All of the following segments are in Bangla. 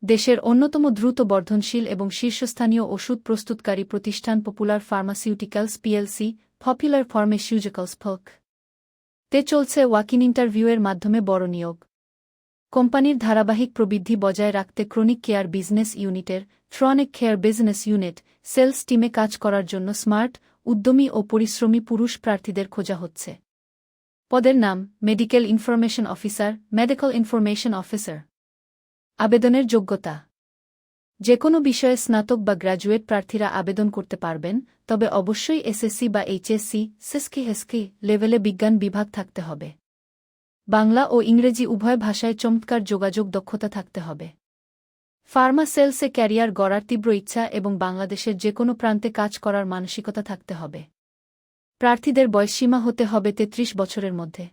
দেশের অন্যতম দ্রুত বর্ধনশীল এবং শীর্ষস্থানীয় ওষুধ প্রস্তুতকারী প্রতিষ্ঠান Popular Pharmaceuticals PLC, Popular Pharmaceuticals ফক তে চলছে ওয়াক-ইন ইন্টারভিউয়ের মাধ্যমে বড় নিয়োগ। কোম্পানির ধারাবাহিক প্রবৃদ্ধি বজায় রাখতে ক্রনিক কেয়ার বিজনেস ইউনিটের chronic care business unit sales টিমে কাজ করার জন্য স্মার্ট, উদ্যমী ও পরিশ্রমী পুরুষ প্রার্থীদের খোঁজা হচ্ছে। পদের নাম medical information officer, medical information officer. আবেদনের যোগ্যতা: যেকোনো বিষয়ে স্নাতক বা গ্র্যাজুয়েট প্রার্থীরা আবেদন করতে পারবেন, তবে অবশ্যই এসএসসি বা এইচএসসি, সিএসসি লেভেলে বিজ্ঞান বিভাগ থাকতে হবে। বাংলা ও ইংরেজি উভয় ভাষায় চমৎকার যোগাযোগ দক্ষতা থাকতে হবে। ফার্মা সেলসে ক্যারিয়ার গড়ার তীব্র ইচ্ছা এবং বাংলাদেশের যেকোনো প্রান্তে কাজ করার মানসিকতা থাকতে হবে। প্রার্থীদের বয়সসীমা হতে হবে ৩৩ বছরের মধ্যে।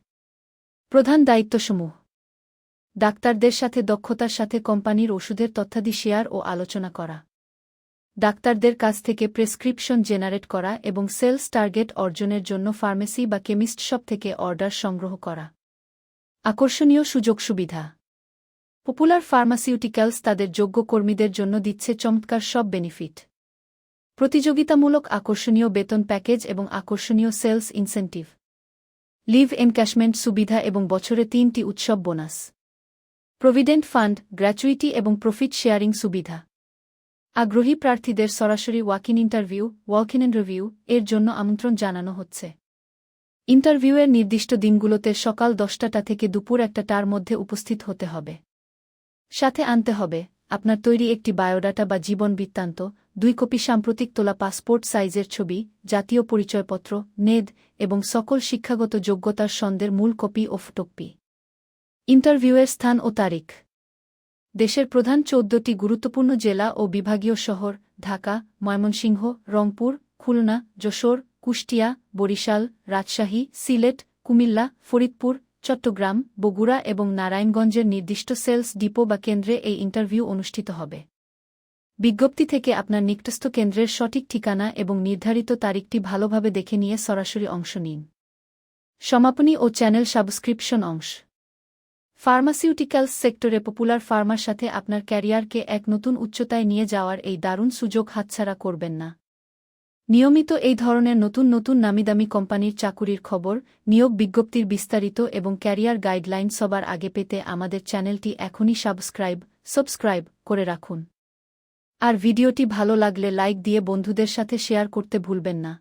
প্রধান দায়িত্বসমূহ: ডাক্তারদের সাথে দক্ষতার সাথে কোম্পানির ওষুধের তথ্যাদি শেয়ার ও আলোচনা করা, ডাক্তারদের কাছ থেকে প্রেসক্রিপশন জেনারেট করা এবং সেলস টার্গেট অর্জনের জন্য ফার্মেসি বা কেমিস্ট শপ থেকে অর্ডার সংগ্রহ করা। আকর্ষণীয় সুযোগ সুবিধা: পপুলার ফার্মাসিউটিক্যালস তাদের যোগ্য কর্মীদের জন্য দিচ্ছে চমৎকার সব বেনিফিট। প্রতিযোগিতামূলক আকর্ষণীয় বেতন প্যাকেজ এবং আকর্ষণীয় সেলস ইনসেন্টিভ, লিভ এনক্যাশমেন্ট সুবিধা এবং বছরে ৩টি উৎসব বোনাস, প্রভিডেন্ট ফান্ড, গ্র্যাচুইটি এবং প্রফিট শেয়ারিং সুবিধা। আগ্রহী প্রার্থীদের সরাসরি ওয়াক-ইন ইন্টারভিউ এর জন্য আমন্ত্রণ জানানো হচ্ছে। ইন্টারভিউয়ের নির্দিষ্ট দিনগুলোতে সকাল 10টা থেকে দুপুর 1টার মধ্যে উপস্থিত হতে হবে। সাথে আনতে হবে আপনার তৈরি একটি বায়োডাটা বা জীবন বৃত্তান্ত, 2 কপি সাম্প্রতিক তোলা পাসপোর্ট সাইজের ছবি, জাতীয় পরিচয়পত্র, নেদ এবং সকল শিক্ষাগত যোগ্যতার সনদের মূল কপি ও ফটোকপি। ইন্টারভিউয়ের স্থান ও তারিখ: দেশের প্রধান 14টি গুরুত্বপূর্ণ জেলা ও বিভাগীয় শহর ঢাকা, ময়মনসিংহ, রংপুর, খুলনা, যশোর, কুষ্টিয়া, বরিশাল, রাজশাহী, সিলেট, কুমিল্লা, ফরিদপুর, চট্টগ্রাম, বগুড়া এবং নারায়ণগঞ্জের নির্দিষ্ট সেলস ডিপো বা কেন্দ্রে এই ইন্টারভিউ অনুষ্ঠিত হবে। বিজ্ঞপ্তি থেকে আপনার নিকটস্থ কেন্দ্রের সঠিক ঠিকানা এবং নির্ধারিত তারিখটি ভালোভাবে দেখে নিয়ে সরাসরি অংশ নিন। সমাপনী ও চ্যানেল সাবস্ক্রিপশন অংশ: ফার্মাসিউটিক্যালস সেক্টরে পপুলার ফার্মার সাথে আপনার ক্যারিয়ারকে এক নতুন উচ্চতায় নিয়ে যাওয়ার এই দারুণ সুযোগ হাতছাড়া করবেন না। নিয়মিত এই ধরনের নতুন নামিদামি কোম্পানির চাকুরির খবর, নিয়োগ বিজ্ঞপ্তির বিস্তারিত এবং ক্যারিয়ার গাইডলাইন সবার আগে পেতে আমাদের চ্যানেলটি এখনই সাবস্ক্রাইব করে রাখুন। আর ভিডিওটি ভালো লাগলে লাইক দিয়ে বন্ধুদের সাথে শেয়ার করতে ভুলবেন না।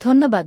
ধন্যবাদ।